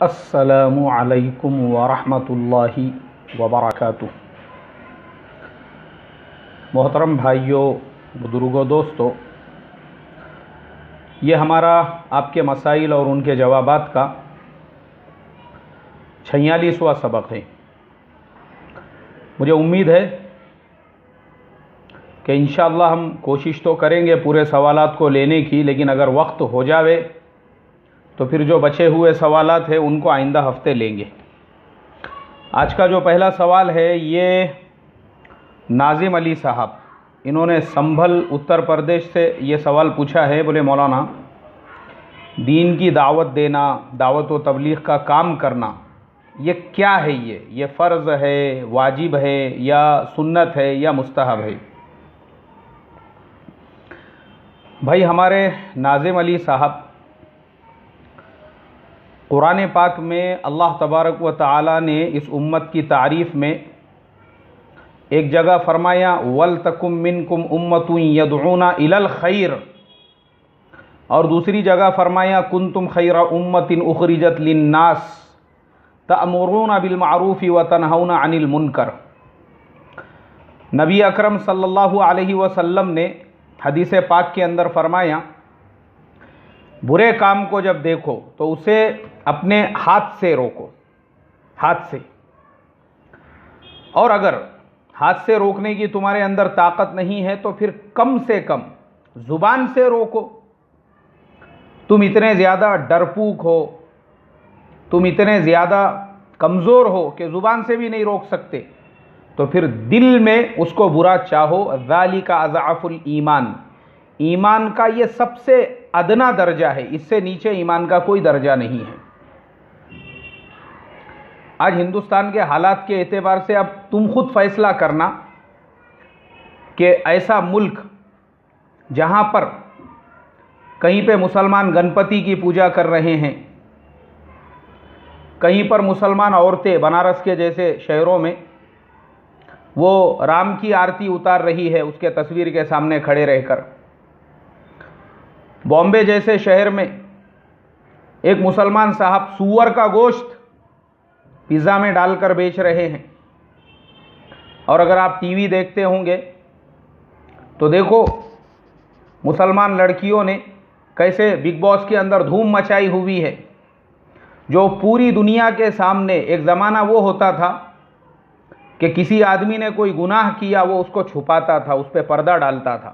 السلام علیکم ورحمۃ اللہ وبرکاتہ۔ محترم بھائیوں، بزرگوں، دوستوں، یہ ہمارا آپ کے مسائل اور ان کے جوابات کا 46واں سبق ہے۔ مجھے امید ہے کہ انشاءاللہ ہم کوشش تو کریں گے پورے سوالات کو لینے کی، لیکن اگر وقت ہو جاوے تو پھر جو بچے ہوئے سوالات ہیں ان کو آئندہ ہفتے لیں گے۔ آج کا جو پہلا سوال ہے یہ ناظم علی صاحب، انہوں نے سنبھل اتر پردیش سے یہ سوال پوچھا ہے۔ بولے مولانا، دین کی دعوت دینا، دعوت و تبلیغ کا کام کرنا، یہ کیا ہے؟ یہ فرض ہے، واجب ہے، یا سنت ہے، یا مستحب ہے؟ بھائی، ہمارے ناظم علی صاحب، قرآن پاک میں اللہ تبارک و تعالی نے اس امت کی تعریف میں ایک جگہ فرمایا وَلْتَكُمْ مِنْكُمْ أُمَّةٌ يَدْعُونَ إِلَى الْخَيْرِ، اور دوسری جگہ فرمایا كُنْتُمْ خَيْرَ أُمَّةٍ أُخْرِجَتْ لِلنَّاسِ تَأْمُرُونَ بِالْمَعْرُوفِ وَتَنْهَوْنَ عَنِ الْمُنْكَرِ۔ نبی اکرم صلی اللہ علیہ وسلم نے حدیث پاک کے اندر فرمایا، برے کام کو جب دیکھو تو اسے اپنے ہاتھ سے روکو، ہاتھ سے، اور اگر ہاتھ سے روکنے کی تمہارے اندر طاقت نہیں ہے تو پھر کم سے کم زبان سے روکو۔ تم اتنے زیادہ ڈرپوک ہو، تم اتنے زیادہ کمزور ہو کہ زبان سے بھی نہیں روک سکتے، تو پھر دل میں اس کو برا چاہو۔ ذالک اضعف الایمان، ایمان کا یہ سب سے ادنا درجہ ہے، اس سے نیچے ایمان کا کوئی درجہ نہیں ہے۔ آج ہندوستان کے حالات کے اعتبار سے اب تم خود فیصلہ کرنا کہ ایسا ملک جہاں پر کہیں پہ مسلمان گنپتی کی پوجا کر رہے ہیں، کہیں پر مسلمان عورتیں بنارس کے جیسے شہروں میں وہ رام کی آرتی اتار رہی ہے اس کے تصویر کے سامنے کھڑے رہ کر، بامبے جیسے شہر میں ایک مسلمان صاحب سور کا گوشت پیزا میں ڈال کر بیچ رہے ہیں، اور اگر آپ ٹی وی دیکھتے ہوں گے تو دیکھو مسلمان لڑکیوں نے کیسے بگ باس کے اندر دھوم مچائی ہوئی ہے، جو پوری دنیا کے سامنے ایک زمانہ وہ ہوتا تھا کہ کسی آدمی نے کوئی گناہ کیا وہ اس کو چھپاتا تھا، اس پہ پردہ ڈالتا تھا،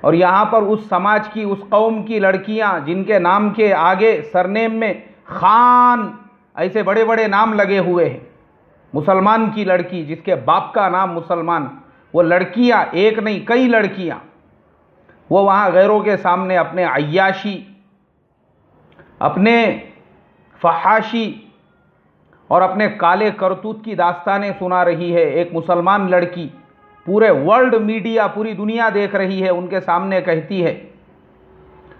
اور یہاں پر اس سماج کی، اس قوم کی لڑکیاں جن کے نام کے آگے سرنیم میں خان ایسے بڑے بڑے نام لگے ہوئے ہیں، مسلمان کی لڑکی جس کے باپ کا نام مسلمان، وہ لڑکیاں ایک نہیں کئی لڑکیاں، وہ وہاں غیروں کے سامنے اپنے عیاشی، اپنے فحاشی اور اپنے کالے کرتوت کی داستانیں سنا رہی ہے۔ ایک مسلمان لڑکی پورے ورلڈ میڈیا، پوری دنیا دیکھ رہی ہے، ان کے سامنے کہتی ہے،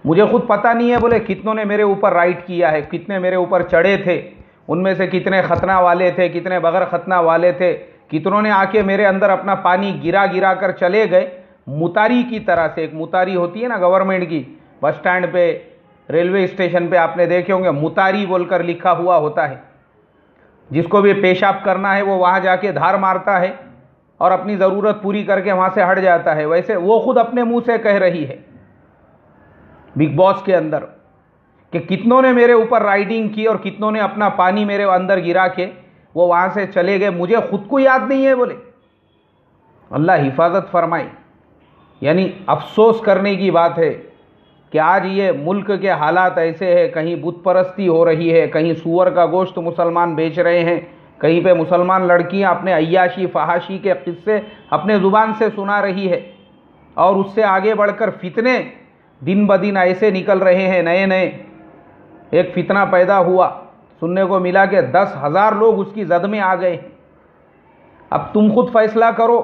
مجھے خود پتہ نہیں ہے بولے کتنوں نے میرے اوپر رائٹ کیا ہے، کتنے میرے اوپر چڑھے تھے، ان میں سے کتنے ختنہ والے تھے، کتنے بغیر ختنہ والے تھے، کتنوں نے آ کے میرے اندر اپنا پانی گرا گرا کر چلے گئے، متاری کی طرح سے۔ ایک متاری ہوتی ہے نا گورنمنٹ کی، بس سٹینڈ پہ، ریلوے اسٹیشن پہ آپ نے دیکھے ہوں گے متاری بول کر لکھا ہوا ہوتا ہے، جس کو بھی پیشاب کرنا ہے وہ وہاں جا کے دھار مارتا ہے اور اپنی ضرورت پوری کر کے وہاں سے ہٹ جاتا ہے۔ ویسے وہ خود اپنے منہ سے کہہ رہی ہے بگ باس کے اندر کہ کتنوں نے میرے اوپر رائڈنگ کی اور کتنوں نے اپنا پانی میرے اندر گرا کے وہ وہاں سے چلے گئے، مجھے خود کو یاد نہیں ہے بولے۔ اللہ حفاظت فرمائے۔ یعنی افسوس کرنے کی بات ہے کہ آج یہ ملک کے حالات ایسے ہیں، کہیں بت پرستی ہو رہی ہے، کہیں سور کا گوشت مسلمان بیچ رہے ہیں، کہیں پہ مسلمان لڑکیاں اپنے عیاشی فحاشی کے قصے اپنے زبان سے سنا رہی ہے، اور اس سے آگے بڑھ کر فتنے دن بدن ایسے نکل رہے ہیں نئے نئے۔ ایک فتنہ پیدا ہوا، سننے کو ملا کہ 10,000 لوگ اس کی زد میں آ گئے۔ اب تم خود فیصلہ کرو،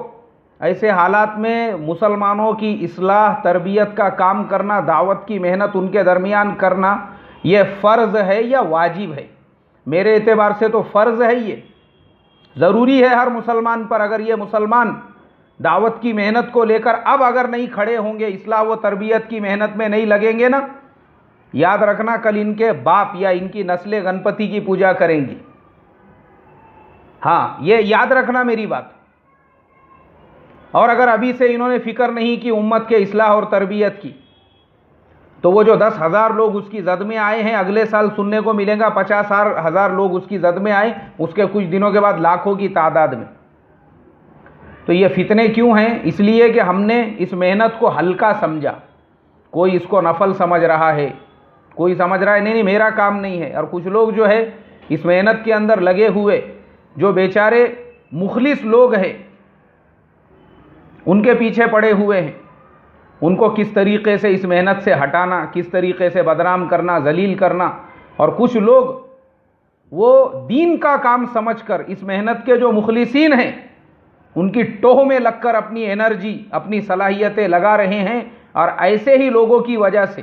ایسے حالات میں مسلمانوں کی اصلاح تربیت کا کام کرنا، دعوت کی محنت ان کے درمیان کرنا، یہ فرض ہے یا واجب ہے؟ میرے اعتبار سے تو فرض ہے، یہ ضروری ہے ہر مسلمان پر۔ اگر یہ مسلمان دعوت کی محنت کو لے کر اب اگر نہیں کھڑے ہوں گے، اصلاح و تربیت کی محنت میں نہیں لگیں گے نا، یاد رکھنا کل ان کے باپ یا ان کی نسلیں گنپتی کی پوجا کریں گی. ہاں یہ یاد رکھنا میری بات. اور اگر ابھی سے انہوں نے فکر نہیں کی امت کے اصلاح اور تربیت کی تو وہ جو 10,000 لوگ اس کی زد میں آئے ہیں اگلے سال سننے کو ملے گا 50,000 لوگ اس کی زد میں آئے, اس کے کچھ دنوں کے بعد لاکھوں کی تعداد میں. تو یہ فتنے کیوں ہیں؟ اس لیے کہ ہم نے اس محنت کو ہلکا سمجھا. کوئی اس کو نفل سمجھ رہا ہے, کوئی سمجھ رہا ہے نہیں میرا کام نہیں ہے. اور کچھ لوگ جو ہے اس محنت کے اندر لگے ہوئے جو بیچارے مخلص لوگ ہیں ان کے پیچھے پڑے ہوئے ہیں, ان کو کس طریقے سے اس محنت سے ہٹانا, کس طریقے سے بدنام کرنا, ذلیل کرنا. اور کچھ لوگ وہ دین کا کام سمجھ کر اس محنت کے جو مخلصین ہیں ان کی ٹوہ میں لگ کر اپنی انرجی, اپنی صلاحیتیں لگا رہے ہیں. اور ایسے ہی لوگوں کی وجہ سے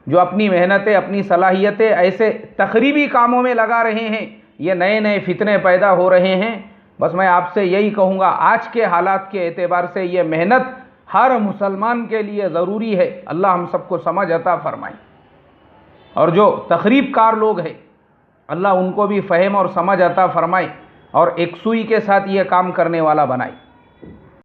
جو اپنی محنتیں, اپنی صلاحیتیں ایسے تخریبی کاموں میں لگا رہے ہیں, یہ نئے نئے فتنے پیدا ہو رہے ہیں. بس میں آپ سے یہی کہوں گا آج کے حالات کے اعتبار سے یہ محنت ہر مسلمان کے لیے ضروری ہے. اللہ ہم سب کو سمجھ عطا فرمائے. اور جو تخریب کار لوگ ہیں اللہ ان کو بھی فہم اور سمجھ عطا فرمائے اور ایک سوئی کے ساتھ یہ کام کرنے والا بنائے.